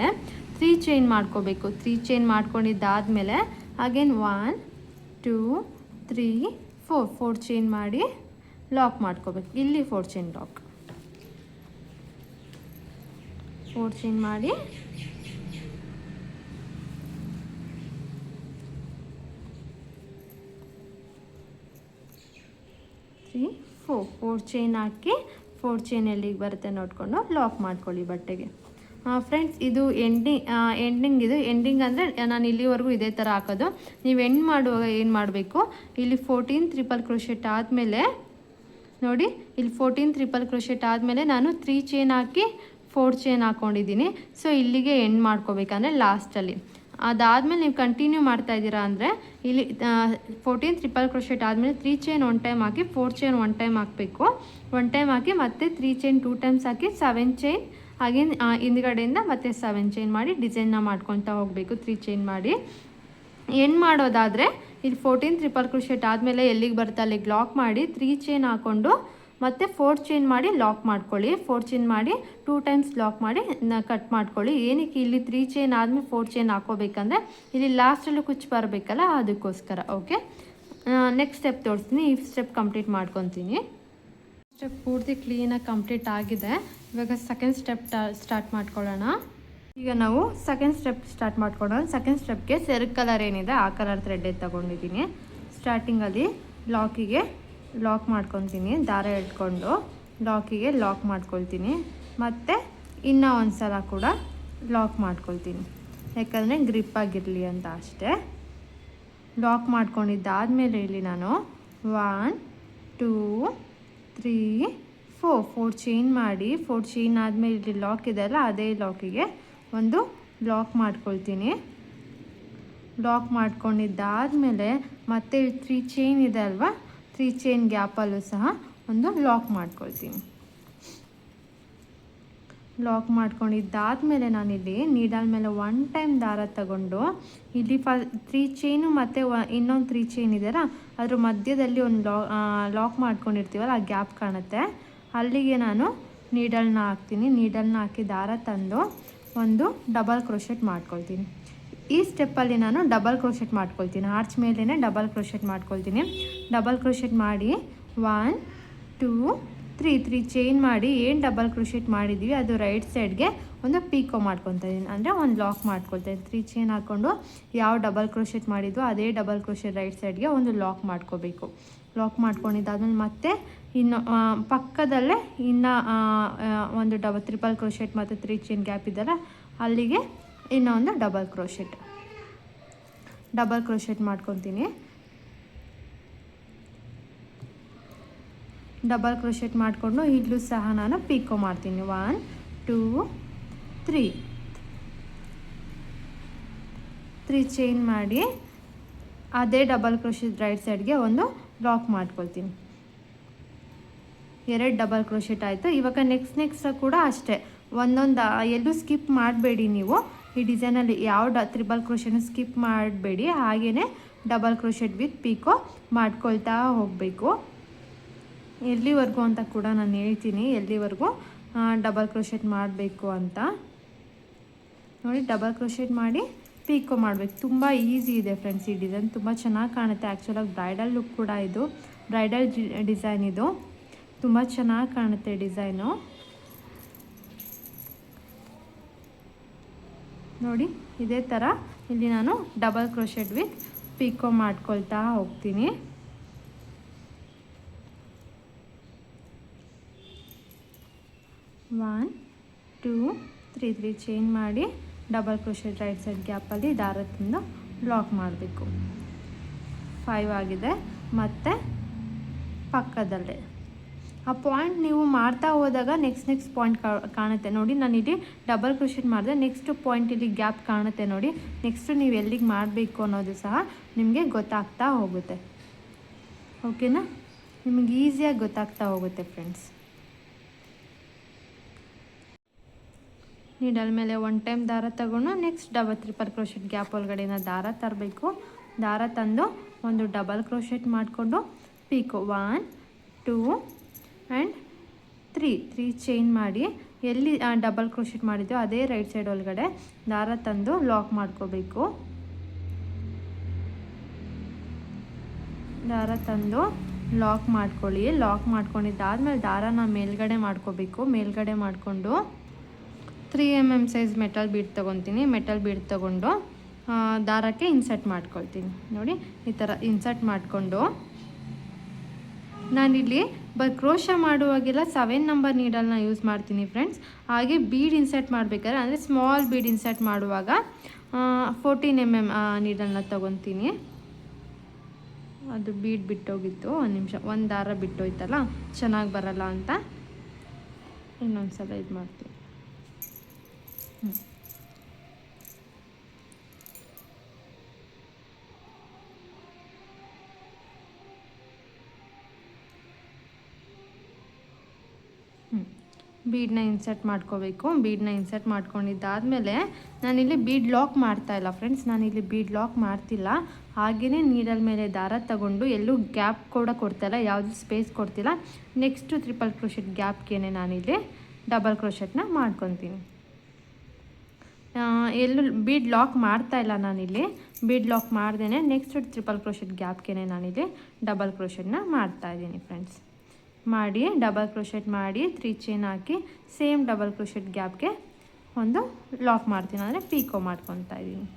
3 ಚೈನ್ ಮಾಡ್ಕೋಬೇಕು. 3 ಚೈನ್ ಮಾಡ್ಕೊಂಡಿದ್ದಾದಮೇಲೆ ಅಗೇನ್ 1 2 3 4 ಚೈನ್ ಮಾಡಿ ಲಾಕ್ ಮಾಡ್ಕೋಬೇಕು. ಇಲ್ಲಿ 4 ಚೈನ್ ಲಾಕ್ 4 ಚೈನ್ ಮಾಡಿ ಫೋರ್ ಚೈನ್ ಹಾಕಿ 4 ಚೈನ್ ಎಲ್ಲಿಗೆ ಬರುತ್ತೆ ನೋಡಿಕೊಂಡು ಲಾಕ್ ಮಾಡ್ಕೊಳ್ಳಿ ಬಟ್ಟೆಗೆ. ಫ್ರೆಂಡ್ಸ್ ಇದು ಎಂಡಿಂಗ್ ಅಂದರೆ ನಾನು ಇಲ್ಲಿವರೆಗೂ ಇದೇ ಥರ ಹಾಕೋದು. ನೀವು ಎಂಡ್ ಮಾಡುವಾಗ ಏನು ಮಾಡಬೇಕು, ಇಲ್ಲಿ 14 ಟ್ರಿಪಲ್ ಕ್ರೋಶೆಟ್ ಆದಮೇಲೆ ನೋಡಿ, ಇಲ್ಲಿ 14 ಟ್ರಿಪಲ್ ಕ್ರೋಶೆಟ್ ಆದಮೇಲೆ ನಾನು 3 ಚೈನ್ ಹಾಕಿ 4 ಚೈನ್ ಹಾಕ್ಕೊಂಡಿದ್ದೀನಿ. ಸೊ ಇಲ್ಲಿಗೆ ಎಂಡ್ ಮಾಡ್ಕೋಬೇಕಂದ್ರೆ ಲಾಸ್ಟಲ್ಲಿ. ಅದಾದಮೇಲೆ ನೀವು ಕಂಟಿನ್ಯೂ ಮಾಡ್ತಾಯಿದ್ದೀರಾ ಅಂದರೆ ಇಲ್ಲಿ 14 ಟ್ರಿಪಲ್ ಕ್ರೋಶೆಟ್ ಆದಮೇಲೆ 3 ಚೈನ್ 1 ಟೈಮ್ ಹಾಕಿ 4 ಚೈನ್ 1 ಟೈಮ್ ಹಾಕಬೇಕು. 1 ಟೈಮ್ ಹಾಕಿ ಮತ್ತೆ 3 ಚೈನ್ 2 ಟೈಮ್ಸ್ ಹಾಕಿ 7 ಚೈನ್ ಹಾಗೇನು ಹಿಂದ್ಗಡೆಯಿಂದ ಮತ್ತೆ 7 ಚೈನ್ ಮಾಡಿ ಡಿಸೈನ್ನ ಮಾಡ್ಕೊತಾ ಹೋಗಬೇಕು. 3 ಚೈನ್ ಮಾಡಿ ಎಂಡ್ ಮಾಡೋದಾದರೆ ಇಲ್ಲಿ 14 ಟ್ರಿಪಲ್ ಕ್ರೋಶೆಟ್ ಆದಮೇಲೆ ಎಲ್ಲಿಗೆ ಬರುತ್ತೆ ಅಲ್ಲಿಗೆ ಲಾಕ್ ಮಾಡಿ 3 ಚೈನ್ ಹಾಕ್ಕೊಂಡು ಮತ್ತು 4 ಚೈನ್ ಮಾಡಿ ಲಾಕ್ ಮಾಡ್ಕೊಳ್ಳಿ. 4 ಚೈನ್ ಮಾಡಿ 2 ಟೈಮ್ಸ್ ಲಾಕ್ ಮಾಡಿ ಕಟ್ ಮಾಡ್ಕೊಳ್ಳಿ. ಏನಕ್ಕೆ ಇಲ್ಲಿ 3 ಚೈನ್ ಆದಮೇಲೆ 4 ಚೈನ್ ಹಾಕೋಬೇಕಂದ್ರೆ ಇಲ್ಲಿ ಲಾಸ್ಟಲ್ಲೂ ಕುಚ್ಚು ಬರಬೇಕಲ್ಲ, ಅದಕ್ಕೋಸ್ಕರ. ಓಕೆ, ನೆಕ್ಸ್ಟ್ ಸ್ಟೆಪ್ ತೋರಿಸ್ತೀನಿ. ಈ ಸ್ಟೆಪ್ ಕಂಪ್ಲೀಟ್ ಮಾಡ್ಕೊತೀನಿ. ಸ್ಟೆಪ್ ಪೂರ್ತಿ ಕ್ಲೀನಾಗಿ ಕಂಪ್ಲೀಟ್ ಆಗಿದೆ. ಇವಾಗ ಸೆಕೆಂಡ್ ಸ್ಟೆಪ್ ಸ್ಟಾರ್ಟ್ ಮಾಡ್ಕೊಳ್ಳೋಣ. ಈಗ ನಾವು ಸೆಕೆಂಡ್ ಸ್ಟೆಪ್ ಸ್ಟಾರ್ಟ್ ಮಾಡ್ಕೊಳ್ಳೋಣ. ಸೆಕೆಂಡ್ ಸ್ಟೆಪ್ಗೆ ಸೆರಗ್ ಕಲರ್ ಏನಿದೆ ಆ ಕಲರ್ ಥ್ರೆಡ್ಡೇ ತೊಗೊಂಡಿದ್ದೀನಿ. ಸ್ಟಾರ್ಟಿಂಗಲ್ಲಿ ಲಾಕಿಗೆ ಲಾಕ್ ಮಾಡ್ಕೊತೀನಿ. ದಾರ ಇಟ್ಕೊಂಡು ಲಾಕಿಗೆ ಲಾಕ್ ಮಾಡ್ಕೊಳ್ತೀನಿ. ಮತ್ತು ಇನ್ನೂ ಒಂದು ಸಲ ಕೂಡ ಲಾಕ್ ಮಾಡ್ಕೊಳ್ತೀನಿ, ಯಾಕಂದರೆ ಗ್ರಿಪ್ಪಾಗಿರಲಿ ಅಂತ ಅಷ್ಟೇ. ಲಾಕ್ ಮಾಡ್ಕೊಂಡಿದ್ದಾದಮೇಲೆ ಇಲ್ಲಿ ನಾನು 1 2 3 4 ಚೈನ್ ಮಾಡಿ 4 ಚೈನ್ ಆದಮೇಲೆ ಇಲ್ಲಿ ಲಾಕ್ ಇದೆ ಅಲ್ಲ, ಅದೇ ಲಾಕಿಗೆ ಒಂದು ಲಾಕ್ ಮಾಡ್ಕೊಳ್ತೀನಿ. ಲಾಕ್ ಮಾಡ್ಕೊಂಡಿದ್ದಾದಮೇಲೆ ಮತ್ತೆ 3 ಚೈನ್ ಇದೆ ಅಲ್ವಾ, 3 ಚೈನ್ ಗ್ಯಾಪಲ್ಲೂ ಸಹ ಒಂದು ಲಾಕ್ ಮಾಡ್ಕೊಳ್ತೀನಿ. ಲಾಕ್ ಮಾಡ್ಕೊಂಡಿದ್ದಾದಮೇಲೆ ನಾನಿಲ್ಲಿ ನೀಡಲ್ ಮೇಲೆ 1 ಟೈಮ್ ದಾರ ತಗೊಂಡು ಇಲ್ಲಿ 3 ಚೈನು ಮತ್ತು ಇನ್ನೊಂದು 3 ಚೈನ್ ಇದೆಯಲ್ಲ ಅದ್ರ ಮಧ್ಯದಲ್ಲಿ ಒಂದು ಲಾಕ್ ಮಾಡ್ಕೊಂಡಿರ್ತೀವಲ್ಲ, ಆ ಗ್ಯಾಪ್ ಕಾಣುತ್ತೆ, ಅಲ್ಲಿಗೆ ನಾನು ನೀಡಲ್ನ ಹಾಕ್ತೀನಿ. ನೀಡಲ್ನ ಹಾಕಿ ದಾರ ತಂದು ಒಂದು ಡಬಲ್ ಕ್ರೋಶೆಟ್ ಮಾಡ್ಕೊಳ್ತೀನಿ. ಈ ಸ್ಟೆಪ್ಪಲ್ಲಿ ನಾನು ಡಬಲ್ ಕ್ರೋಶೆಟ್ ಮಾಡ್ಕೊಳ್ತೀನಿ. ಆರ್ಚ್ ಮೇಲೇ ಡಬಲ್ ಕ್ರೋಶೆಟ್ ಮಾಡ್ಕೊಳ್ತೀನಿ. ಡಬಲ್ ಕ್ರೋಶೆಟ್ ಮಾಡಿ 1 2 3 ಚೈನ್ ಮಾಡಿ ಏನು ಡಬಲ್ ಕ್ರೋಶೆಟ್ ಮಾಡಿದ್ವಿ ಅದು ರೈಟ್ ಸೈಡ್ಗೆ ಒಂದು ಪೀಕೋ ಮಾಡ್ಕೊತಾ ಇದ್ದೀನಿ, ಅಂದರೆ ಒಂದು ಲಾಕ್ ಮಾಡ್ಕೊಳ್ತಾ ಇದ್ದೀನಿ. 3 ಚೈನ್ ಹಾಕ್ಕೊಂಡು ಯಾವ ಡಬಲ್ ಕ್ರೋಶೆಟ್ ಮಾಡಿದ್ವೋ ಅದೇ ಡಬಲ್ ಕ್ರೋಶೆಟ್ ರೈಟ್ ಸೈಡ್ಗೆ ಒಂದು ಲಾಕ್ ಮಾಡ್ಕೋಬೇಕು. ಲಾಕ್ ಮಾಡ್ಕೊಂಡಿದ್ದಾದ್ಮೇಲೆ ಮತ್ತೆ ಇನ್ನು ಪಕ್ಕದಲ್ಲೇ ಇನ್ನು ಒಂದು ಟ್ರಿಪಲ್ ಕ್ರೋಶೆಟ್ ಮತ್ತು 3 ಚೈನ್ ಗ್ಯಾಪ್ ಇದೆಯಲ್ಲ ಅಲ್ಲಿಗೆ ಇನ್ನೊಂದು ಡಬಲ್ ಕ್ರೋಶೆಟ್ ಮಾಡ್ಕೊತೀನಿ. ಡಬಲ್ ಕ್ರೋಶೆಟ್ ಮಾಡಿಕೊಂಡು ಇಲ್ಲೂ ಸಹ ನಾನು ಪೀಕೋ ಮಾಡ್ತೀನಿ. 1 2 3 ಚೈನ್ ಮಾಡಿ ಅದೇ ಡಬಲ್ ಕ್ರೋಶೆಟ್ ರೈಟ್ ಸೈಡ್ಗೆ ಒಂದು ಲಾಕ್ ಮಾಡ್ಕೊಳ್ತೀನಿ. 2 ಡಬಲ್ ಕ್ರೋಶೆಟ್ ಆಯಿತು. ಇವಾಗ ನೆಕ್ಸ್ಟ್ ಕೂಡ ಅಷ್ಟೇ, ಒಂದೊಂದು ಎಲ್ಲೂ ಸ್ಕಿಪ್ ಮಾಡಬೇಡಿ. ನೀವು ಈ ಡಿಸೈನಲ್ಲಿ ಯಾವ ಟ್ರಿಪಲ್ ಕ್ರೋಶೆಟ್ನ ಸ್ಕಿಪ್ ಮಾಡಬೇಡಿ, ಹಾಗೆಯೇ ಡಬಲ್ ಕ್ರೋಶೆಟ್ ವಿತ್ ಪೀಕೋ ಮಾಡ್ಕೊಳ್ತಾ ಹೋಗಬೇಕು. ಎಲ್ಲಿವರೆಗೂ ಅಂತ ಕೂಡ ನಾನು ಹೇಳ್ತೀನಿ, ಎಲ್ಲಿವರೆಗೂ ಡಬಲ್ ಕ್ರೋಶೆಟ್ ಮಾಡಬೇಕು ಅಂತ. ನೋಡಿ ಡಬಲ್ ಕ್ರೋಶೆಟ್ ಮಾಡಿ ಪೀಕೋ ಮಾಡಬೇಕು. ತುಂಬ ಈಸಿ ಇದೆ ಫ್ರೆಂಡ್ಸ್. ಈ ಡಿಸೈನ್ ತುಂಬ ಚೆನ್ನಾಗಿ ಕಾಣುತ್ತೆ. ಆ್ಯಕ್ಚುಲಾಗಿ ಬ್ರೈಡಲ್ ಲುಕ್ ಕೂಡ ಇದು, ಬ್ರೈಡಲ್ ಡಿಸೈನ್ ಇದು. ತುಂಬ ಚೆನ್ನಾಗಿ ಕಾಣುತ್ತೆ ಡಿಸೈನು. ನೋಡಿ ಇದೇ ಥರ ಇಲ್ಲಿ ನಾನು ಡಬಲ್ ಕ್ರೋಶೆಟ್ ವಿತ್ ಪೀಕೋ ಮಾಡ್ಕೊಳ್ತಾ ಹೋಗ್ತೀನಿ. ಒನ್ ಟೂ ತ್ರೀ ಚೈನ್ ಮಾಡಿ ಡಬಲ್ ಕ್ರೋಶೆಟ್ ರೈಟ್ ಸೈಡ್ ಗ್ಯಾಪಲ್ಲಿ ದಾರ ತಂದು ಲಾಕ್ ಮಾಡಬೇಕು. 5 ಆಗಿದೆ. ಮತ್ತು ಪಕ್ಕದಲ್ಲೇ ಆ ಪಾಯಿಂಟ್ ನೀವು ಮಾಡ್ತಾ ಹೋದಾಗ ನೆಕ್ಸ್ಟ್ ಪಾಯಿಂಟ್ ಕಾಣುತ್ತೆ ನೋಡಿ. ನಾನಿಲ್ಲಿ ಡಬಲ್ ಕ್ರೋಶೆಟ್ ಮಾಡಿದೆ, ನೆಕ್ಸ್ಟ್ ಪಾಯಿಂಟ್ ಇಲ್ಲಿ ಗ್ಯಾಪ್ ಕಾಣುತ್ತೆ ನೋಡಿ. ನೆಕ್ಸ್ಟು ನೀವು ಎಲ್ಲಿಗೆ ಮಾಡಬೇಕು ಅನ್ನೋದು ಸಹ ನಿಮಗೆ ಗೊತ್ತಾಗ್ತಾ ಹೋಗುತ್ತೆ. ಓಕೆನಾ? ನಿಮಗೆ ಈಸಿಯಾಗಿ ಗೊತ್ತಾಗ್ತಾ ಹೋಗುತ್ತೆ ಫ್ರೆಂಡ್ಸ್. ನೀಡಲ್ ಮೇಲೆ 1 ಟೈಮ್ ದಾರ ತಗೊಂಡು ನೆಕ್ಸ್ಟ್ ಟ್ರಿಪಲ್ ಕ್ರೋಶೆಟ್ ಗ್ಯಾಪ್ ಒಳಗಡೆನ ದಾರ ತರಬೇಕು. ದಾರ ತಂದು ಒಂದು ಡಬಲ್ ಕ್ರೋಶೆಟ್ ಮಾಡಿಕೊಂಡು ಪೀಕೋ 1 2 ಆ್ಯಂಡ್ 3 ಚೈನ್ ಮಾಡಿ ಎಲ್ಲಿ ಡಬಲ್ ಕ್ರೋಶೆಟ್ ಮಾಡಿದ್ದೋ ಅದೇ ರೈಟ್ ಸೈಡ್ ಒಳಗಡೆ ದಾರ ತಂದು ಲಾಕ್ ಮಾಡ್ಕೋಬೇಕು. ದಾರ ತಂದು ಲಾಕ್ ಮಾಡ್ಕೊಳ್ಳಿ. ಲಾಕ್ ಮಾಡ್ಕೊಂಡಿದ್ದಾದ್ಮೇಲೆ ದಾರನ ಮೇಲ್ಗಡೆ ಮಾಡ್ಕೋಬೇಕು. ಮೇಲ್ಗಡೆ ಮಾಡಿಕೊಂಡು 3 mm ಸೈಜ್ ಮೆಟಲ್ ಬೀಡ್ ತೊಗೊತೀನಿ. ಮೆಟಲ್ ಬೀಡ್ ತೊಗೊಂಡು ದಾರಕ್ಕೆ ಇನ್ಸರ್ಟ್ ಮಾಡ್ಕೊಳ್ತೀನಿ. ನೋಡಿ ಈ ಥರ ಇನ್ಸರ್ಟ್ ಮಾಡಿಕೊಂಡು ನಾನಿಲ್ಲಿ ಕ್ರೋಶ ಮಾಡುವಾಗೆಲ್ಲ 7 ನಂಬರ್ ನೀಡಲ್ನ ಯೂಸ್ ಮಾಡ್ತೀನಿ ಫ್ರೆಂಡ್ಸ್. ಹಾಗೆ ಬೀಡ್ ಇನ್ಸರ್ಟ್ ಮಾಡಬೇಕಾದ್ರೆ ಅಂದರೆ ಸ್ಮಾಲ್ ಬೀಡ್ ಇನ್ಸರ್ಟ್ ಮಾಡುವಾಗ 14 mm ನೀಡಲ್ನ ತೊಗೊತೀನಿ. ಅದು ಬೀಡ್ ಬಿಟ್ಟೋಗಿತ್ತು, ಒಂದು ನಿಮಿಷ, ಒಂದು ದಾರ ಬಿಟ್ಟೋಯ್ತಲ್ಲ ಚೆನ್ನಾಗಿ ಬರಲ್ಲ ಅಂತ ಇನ್ನೊಂದು ಸಲ ಇದು ಮಾಡ್ತೀನಿ. ಬೀಡನ್ನ ಇನ್ಸರ್ಟ್ ಮಾಡ್ಕೋಬೇಕು. ಬೀಡನ್ನ ಇನ್ಸರ್ಟ್ ಮಾಡ್ಕೊಂಡಿದ್ದಾದಮೇಲೆ ನಾನಿಲ್ಲಿ ಬೀಡ್ ಲಾಕ್ ಮಾಡ್ತಾಯಿಲ್ಲ ಫ್ರೆಂಡ್ಸ್. ನಾನಿಲ್ಲಿ ಬೀಡ್ ಲಾಕ್ ಮಾಡ್ತಿಲ್ಲ. ಹಾಗೆಯೇ ನೀಡಲ್ ಮೇಲೆ ದಾರ ತಗೊಂಡು ಎಲ್ಲೂ ಗ್ಯಾಪ್ ಕೂಡ ಕೊಡ್ತಾಯಿಲ್ಲ, ಯಾವುದು ಸ್ಪೇಸ್ ಕೊಡ್ತಿಲ್ಲ. ನೆಕ್ಸ್ಟು ಟ್ರಿಪಲ್ ಕ್ರೋಶೆಟ್ ಗ್ಯಾಪ್ಗೆ ನಾನಿಲ್ಲಿ ಡಬಲ್ ಕ್ರೋಶೆಟ್ನ ಮಾಡ್ಕೊತೀನಿ. ಎಲ್ಲೂ ಬೀಡ್ ಲಾಕ್ ಮಾಡ್ತಾಯಿಲ್ಲ ನಾನಿಲ್ಲಿ. ಬೀಡ್ ಲಾಕ್ ಮಾಡ್ದೇ ನೆಕ್ಸ್ಟ್ ಟ್ರಿಪಲ್ ಕ್ರೋಶೆಟ್ ಗ್ಯಾಪ್ಗೆ ನಾನಿಲ್ಲಿ ಡಬಲ್ ಕ್ರೋಶೆಟ್ನ ಮಾಡ್ತಾಯಿದ್ದೀನಿ ಫ್ರೆಂಡ್ಸ್. ಮಾಡಿ ಡಬಲ್ ಕ್ರೋಶೆಟ್ ಮಾಡಿ 3 ಚೈನ್ ಹಾಕಿ ಸೇಮ್ ಡಬಲ್ ಕ್ರೋಶೆಟ್ ಗ್ಯಾಪ್ಗೆ ಒಂದು ಲಾಕ್ ಮಾಡ್ತೀನಿ, ಅಂದರೆ ಪೀಕೋ ಮಾಡ್ಕೊತಾ ಇದ್ದೀನಿ.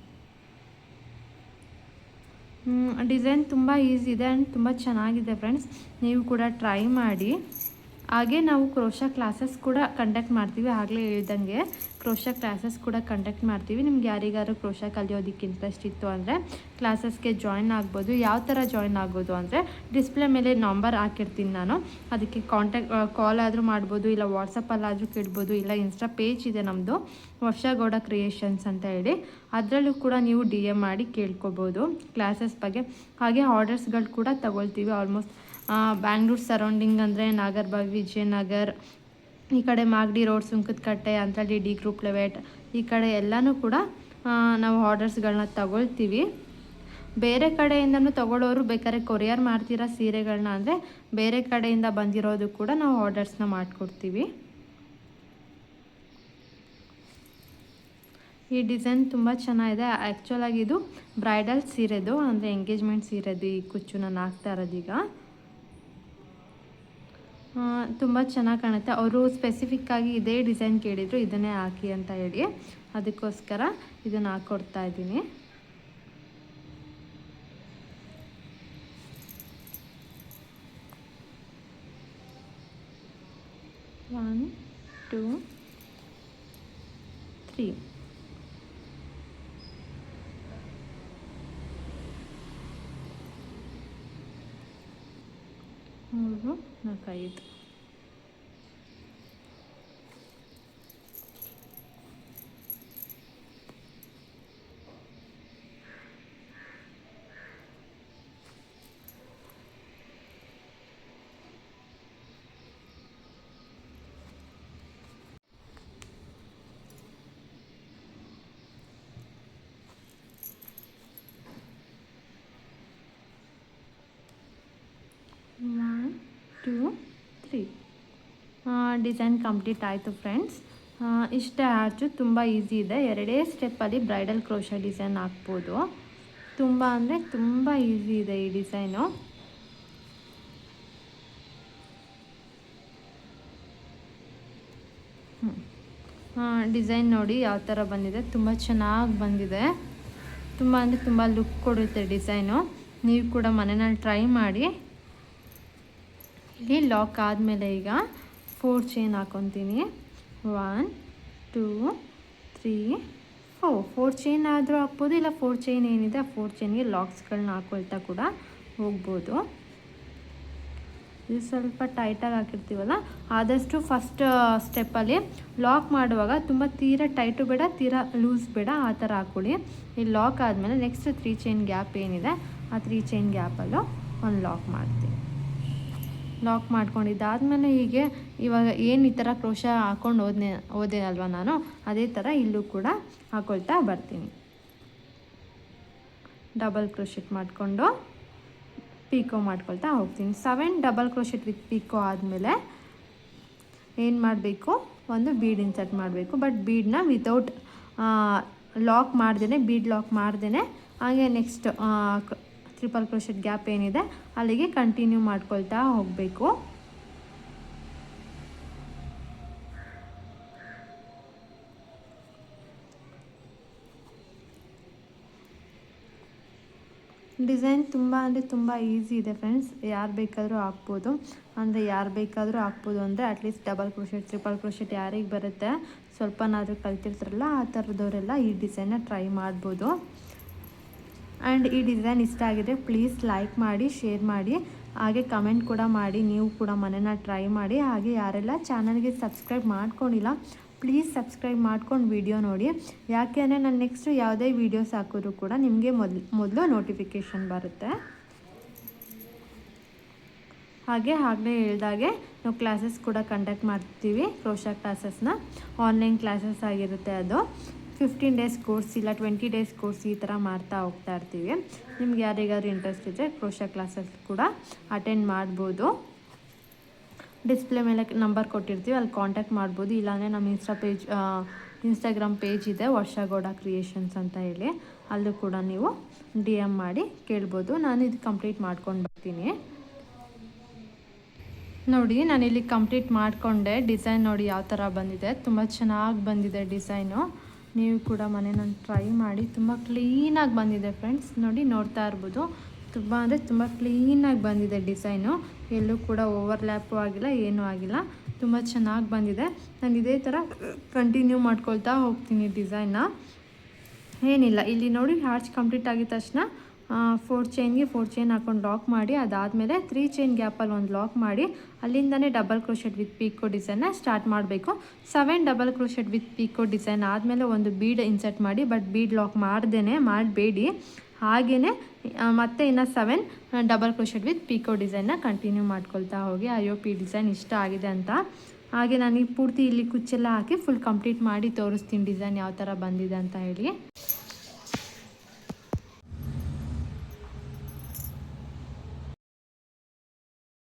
ಡಿಸೈನ್ ತುಂಬ ಈಸಿ ಇದೆ ಆ್ಯಂಡ್ ತುಂಬ ಚೆನ್ನಾಗಿದೆ ಫ್ರೆಂಡ್ಸ್. ನೀವು ಕೂಡ ಟ್ರೈ ಮಾಡಿ. ಹಾಗೆ ನಾವು ಕ್ರೋಶ ಕ್ಲಾಸಸ್ ಕೂಡ ಕಂಡಕ್ಟ್ ಮಾಡ್ತೀವಿ. ಆಗಲೇ ಹೇಳ್ದಂಗೆ ಕ್ರೋಶ ಕ್ಲಾಸಸ್ ಕೂಡ ಕಂಡಕ್ಟ್ ಮಾಡ್ತೀವಿ. ನಿಮ್ಗೆ ಯಾರಿಗಾರು ಕ್ರೋಶ ಕಲಿಯೋದಕ್ಕೆ ಇಂಟ್ರೆಸ್ಟ್ ಇತ್ತು ಅಂದರೆ ಕ್ಲಾಸಸ್ಗೆ ಜಾಯ್ನ್ ಆಗ್ಬೋದು. ಯಾವ ಥರ ಜಾಯ್ನ್ ಆಗ್ಬೋದು ಅಂದರೆ ಡಿಸ್ಪ್ಲೇ ಮೇಲೆ ನಂಬರ್ ಹಾಕಿರ್ತೀನಿ ನಾನು. ಅದಕ್ಕೆ ಕಾಲ್ ಆದರೂ ಮಾಡ್ಬೋದು, ಇಲ್ಲ ವಾಟ್ಸಪ್ಪಲ್ಲಾದರೂ ಕೇಳ್ಬೋದು, ಇಲ್ಲ ಇನ್ಸ್ಟಾ ಪೇಜ್ ಇದೆ ನಮ್ಮದು, ವರ್ಷಗೌಡ ಕ್ರಿಯೇಷನ್ಸ್ ಅಂತ ಹೇಳಿ. ಅದರಲ್ಲೂ ಕೂಡ ನೀವು DM ಮಾಡಿ ಕೇಳ್ಕೊಬೋದು ಕ್ಲಾಸಸ್ ಬಗ್ಗೆ. ಹಾಗೆ ಆರ್ಡರ್ಸ್ಗಳು ಕೂಡ ತಗೊಳ್ತೀವಿ. ಆಲ್ಮೋಸ್ಟ್ ಬ್ಯಾಂಗ್ಳೂರು ಸರೌಂಡಿಂಗ್ ಅಂದರೆ ನಾಗರಬಾವಿ, ವಿಜಯನಗರ್, ಈ ಕಡೆ Magadi road, Sunkadakatte, Anthalli, D group layout, ಈ ಕಡೆ ಎಲ್ಲನೂ ಕೂಡ ನಾವು ಆರ್ಡರ್ಸ್ಗಳನ್ನ ತಗೊಳ್ತೀವಿ. ಬೇರೆ ಕಡೆಯಿಂದನೂ ತಗೊಳ್ಳೋರು ಬೇಕಾದ್ರೆ ಕೊರಿಯರ್ ಮಾಡ್ತೀರಾ ಸೀರೆಗಳನ್ನ ಅಂದರೆ ಬೇರೆ ಕಡೆಯಿಂದ ಬಂದಿರೋದು ಕೂಡ ನಾವು ಆರ್ಡರ್ಸ್ನ ಮಾಡಿಕೊಡ್ತೀವಿ. ಈ ಡಿಸೈನ್ ತುಂಬ ಚೆನ್ನಾಗಿದೆ. ಆ್ಯಕ್ಚುಲಾಗಿ ಇದು ಬ್ರೈಡಲ್ ಸೀರೆದು, ಅಂದರೆ ಎಂಗೇಜ್ಮೆಂಟ್ ಸೀರೆದು ಈ ಕುಚ್ಚು ನಾನು ಹಾಕ್ತಾ ಇರೋದೀಗ. ತುಂಬ ಚೆನ್ನಾಗಿ ಕಾಣುತ್ತೆ. ಅವರು ಸ್ಪೆಸಿಫಿಕ್ಕಾಗಿ ಇದೇ ಡಿಸೈನ್ ಕೇಳಿದರು, ಇದನ್ನೇ ಹಾಕಿ ಅಂತ ಹೇಳಿ, ಅದಕ್ಕೋಸ್ಕರ ಇದನ್ನು ಹಾಕ್ಕೊಡ್ತಾ ಇದ್ದೀನಿ. One two three. ಮೂರು, ನಾಲ್ಕು, 5. ಡಿಸೈನ್ ಕಂಪ್ಲೀಟ್ ಆಯಿತು ಫ್ರೆಂಡ್ಸ್. ಇಷ್ಟೇ ಆರ್ಚು, ತುಂಬ ಈಸಿ ಇದೆ. 2 ಸ್ಟೆಪ್ಪಲ್ಲಿ ಬ್ರೈಡಲ್ ಕ್ರೋಶೆ ಡಿಸೈನ್ ಹಾಕ್ಬೋದು. ತುಂಬ ಅಂದರೆ ತುಂಬ ಈಸಿ ಇದೆ ಈ ಡಿಸೈನು. ಡಿಸೈನ್ ನೋಡಿ ಯಾವ ಥರ ಬಂದಿದೆ, ತುಂಬ ಚೆನ್ನಾಗಿ ಬಂದಿದೆ. ತುಂಬ ಅಂದರೆ ತುಂಬ ಲುಕ್ ಕೊಡುತ್ತೆ ಡಿಸೈನು. ನೀವು ಕೂಡ ಮನೆಯಲ್ಲಿ ಟ್ರೈ ಮಾಡಿ. ಇಲ್ಲಿ ಲಾಕ್ ಆದಮೇಲೆ ಈಗ 4 ಚೈನ್ ಹಾಕೊತೀನಿ. 1 2 3 4 ಚೈನ್ ಆದರೂ ಹಾಕ್ಬೋದು, ಇಲ್ಲ 4 ಚೈನ್ ಏನಿದೆ ಆ 4 ಚೈನ್ಗೆ ಲಾಕ್ಸ್ಗಳನ್ನ ಹಾಕೊಳ್ತಾ ಕೂಡ ಹೋಗ್ಬೋದು. ಇದು ಸ್ವಲ್ಪ ಟೈಟಾಗಿ ಹಾಕಿರ್ತೀವಲ್ಲ, ಆದಷ್ಟು ಫಸ್ಟ್ ಸ್ಟೆಪ್ಪಲ್ಲಿ ಲಾಕ್ ಮಾಡುವಾಗ ತುಂಬ ತೀರಾ ಟೈಟು ಬೇಡ, ತೀರಾ ಲೂಸ್ ಬೇಡ, ಆ ಥರ ಹಾಕ್ಕೊಳ್ಳಿ. ಈ ಲಾಕ್ ಆದಮೇಲೆ ನೆಕ್ಸ್ಟ್ 3 ಚೈನ್ ಗ್ಯಾಪ್ ಏನಿದೆ ಆ 3 ಚೈನ್ ಗ್ಯಾಪಲ್ಲೂ ಒಂದು ಲಾಕ್ ಮಾಡ್ತೀನಿ. ಲಾಕ್ ಮಾಡ್ಕೊಂಡಿದ್ದಾದಮೇಲೆ ಹೀಗೆ ಇವಾಗ ಏನು ಈ ಥರ ಕ್ರೋಶ ಹಾಕ್ಕೊಂಡು ಹೋದೆ ಅಲ್ವ ನಾನು, ಅದೇ ಥರ ಇಲ್ಲೂ ಕೂಡ ಹಾಕ್ಕೊಳ್ತಾ ಬರ್ತೀನಿ. ಡಬಲ್ ಕ್ರೋಶೆಟ್ ಮಾಡಿಕೊಂಡು ಪೀಕೋ ಮಾಡ್ಕೊಳ್ತಾ ಹೋಗ್ತೀನಿ. 7 ಡಬಲ್ ಕ್ರೋಶೆಟ್ ವಿತ್ ಪೀಕೋ ಆದಮೇಲೆ ಏನು ಮಾಡಬೇಕು, ಒಂದು ಬೀಡ್ ಇನ್ಸರ್ಟ್ ಮಾಡಬೇಕು. ಬಟ್ ಬೀಡನ್ನ ವಿತೌಟ್ ಲಾಕ್ ಮಾಡ್ದೇ, ಬೀಡ್ ಲಾಕ್ ಮಾಡ್ದೇ ಹಾಗೆ ನೆಕ್ಸ್ಟ್ ಟ್ರಿಪಲ್ ಕ್ರೋಶೆಟ್ ಗ್ಯಾಪ್ ಏನಿದೆ ಅಲ್ಲಿಗೆ ಕಂಟಿನ್ಯೂ ಮಾಡ್ಕೊಳ್ತಾ ಹೋಗಬೇಕು. ಡಿಸೈನ್ ತುಂಬ ಅಂದರೆ ತುಂಬ ಈಸಿ ಇದೆ ಫ್ರೆಂಡ್ಸ್. ಯಾರು ಬೇಕಾದರೂ ಹಾಕ್ಬೋದು. ಅಂದರೆ at least double crochet triple crochet ಯಾರಿಗೆ ಬರುತ್ತೆ, ಸ್ವಲ್ಪನಾದರೂ ಕಲ್ತಿರ್ತಾರಲ್ಲ ಆ ಥರದವರೆಲ್ಲ ಈ ಡಿಸೈನ್ನ ಟ್ರೈ ಮಾಡ್ಬೋದು. ಆ್ಯಂಡ್ ಈ ಡಿಸೈನ್ ಇಷ್ಟ ಆಗಿದೆ ಪ್ಲೀಸ್ ಲೈಕ್ ಮಾಡಿ, ಶೇರ್ ಮಾಡಿ, ಹಾಗೆ ಕಮೆಂಟ್ ಕೂಡ ಮಾಡಿ. ನೀವು ಕೂಡ ಮನೇನ ಟ್ರೈ ಮಾಡಿ. ಹಾಗೆ ಯಾರೆಲ್ಲ ಚಾನಲ್ಗೆ ಸಬ್ಸ್ಕ್ರೈಬ್ ಮಾಡ್ಕೊಂಡಿಲ್ಲ ಪ್ಲೀಸ್ ಸಬ್ಸ್ಕ್ರೈಬ್ ಮಾಡ್ಕೊಂಡು ವಿಡಿಯೋ ನೋಡಿ. ಯಾಕೆ ಅಂದರೆ ನಾನು ನೆಕ್ಸ್ಟ್ ಯಾವುದೇ ವೀಡಿಯೋಸ್ ಹಾಕಿದ್ರು ಕೂಡ ನಿಮಗೆ ಮೊದಲು ನೋಟಿಫಿಕೇಷನ್ ಬರುತ್ತೆ. ಆಗಲೇ ಹೇಳಿದಾಗೆ ನಾವು ಕ್ಲಾಸಸ್ ಕೂಡ ಕಂಡಕ್ಟ್ ಮಾಡ್ತೀವಿ. ಕ್ರೋಶಾ ಕ್ಲಾಸಸ್ನ ಆನ್ಲೈನ್ ಕ್ಲಾಸಸ್ ಆಗಿರುತ್ತೆ. ಅದು 15 ಡೇಸ್ ಕೋರ್ಸ್ ಇಲ್ಲ 20 ಡೇಸ್ ಕೋರ್ಸ್ ಈ ಥರ ಮಾಡ್ತಾ ಹೋಗ್ತಾ ಇರ್ತೀವಿ. ನಿಮ್ಗೆ ಯಾರಿಗಾದ್ರೂ ಇಂಟ್ರೆಸ್ಟ್ ಇದ್ದರೆ ಕ್ರೋಶಾ ಕ್ಲಾಸಸ್ ಕೂಡ ಅಟೆಂಡ್ ಮಾಡ್ಬೋದು. ಡಿಸ್ಪ್ಲೇ ಮೇಲೆ ನಂಬರ್ ಕೊಟ್ಟಿರ್ತೀವಿ, ಅಲ್ಲಿ ಕಾಂಟ್ಯಾಕ್ಟ್ ಮಾಡ್ಬೋದು. ಇಲ್ಲಾಂದರೆ ನಮ್ಮ ಇನ್ಸ್ಟಾಗ್ರಾಮ್ ಪೇಜ್ ಇದೆ, ವರ್ಷಗೌಡ ಕ್ರಿಯೇಷನ್ಸ್ ಅಂತ ಹೇಳಿ, ಅಲ್ಲೂ ಕೂಡ ನೀವು DM ಮಾಡಿ ಕೇಳ್ಬೋದು. ನಾನು ಇದು ಕಂಪ್ಲೀಟ್ ಮಾಡ್ಕೊಂಡು ಬರ್ತೀನಿ. ನೋಡಿ ನಾನಿಲ್ಲಿ ಕಂಪ್ಲೀಟ್ ಮಾಡಿಕೊಂಡೆ. ಡಿಸೈನ್ ನೋಡಿ ಯಾವ ಥರ ಬಂದಿದೆ, ತುಂಬ ಚೆನ್ನಾಗಿ ಬಂದಿದೆ ಡಿಸೈನು. ನೀವು ಕೂಡ ಮನೆಯಲ್ಲಿ ಟ್ರೈ ಮಾಡಿ. ತುಂಬ ಕ್ಲೀನಾಗಿ ಬಂದಿದೆ ಫ್ರೆಂಡ್ಸ್. ನೋಡ್ತಾ ಇರ್ಬೋದು, ತುಂಬ ಅಂದರೆ ತುಂಬ ಕ್ಲೀನಾಗಿ ಬಂದಿದೆ ಡಿಸೈನು. ಎಲ್ಲೂ ಕೂಡ ಓವರ್ಲ್ಯಾಪು ಆಗಿಲ್ಲ, ಏನೂ ಆಗಿಲ್ಲ, ತುಂಬ ಚೆನ್ನಾಗಿ ಬಂದಿದೆ. ನಾನು ಇದೇ ಥರ ಕಂಟಿನ್ಯೂ ಮಾಡ್ಕೊಳ್ತಾ ಹೋಗ್ತೀನಿ ಡಿಸೈನ್ನ. ಏನಿಲ್ಲ, ಇಲ್ಲಿ ನೋಡಿ ಆರ್ಚ್ ಕಂಪ್ಲೀಟ್ ಆಗಿದ ತಕ್ಷಣ 4 ಚೈನ್ಗೆ 4 ಚೈನ್ ಹಾಕೊಂಡು ಲಾಕ್ ಮಾಡಿ, ಅದಾದಮೇಲೆ 3 ಚೈನ್ ಗ್ಯಾಪಲ್ಲಿ ಒಂದು ಲಾಕ್ ಮಾಡಿ, ಅಲ್ಲಿಂದನೇ ಡಬಲ್ ಕ್ರೋಶೆಟ್ ವಿತ್ ಪೀಕೋ ಡಿಸೈನ್ನ ಸ್ಟಾರ್ಟ್ ಮಾಡಬೇಕು. 7 double crochet with picot design ಆದಮೇಲೆ ಒಂದು ಬೀಡ್ ಇನ್ಸರ್ಟ್ ಮಾಡಿ, ಬಟ್ ಬೀಡ್ ಲಾಕ್ ಮಾಡಬೇಡಿ. ಹಾಗೆಯೇ ಮತ್ತೆ ಇನ್ನು 7 ಡಬಲ್ ಕ್ರೋಶೆಟ್ ವಿತ್ ಪೀಕೋ ಡಿಸೈನ್ನ ಕಂಟಿನ್ಯೂ ಮಾಡ್ಕೊಳ್ತಾ ಹೋಗಿ. ಈ ಡಿಸೈನ್ ಇಷ್ಟ ಆಗಿದೆ ಅಂತ. ಹಾಗೆ ನನಗೆ ಪೂರ್ತಿ ಇಲ್ಲಿ ಕುಚ್ಚೆಲ್ಲ ಹಾಕಿ ಫುಲ್ ಕಂಪ್ಲೀಟ್ ಮಾಡಿ ತೋರಿಸ್ತೀನಿ ಡಿಸೈನ್ ಯಾವ ಥರ ಬಂದಿದೆ ಅಂತ ಹೇಳಿ.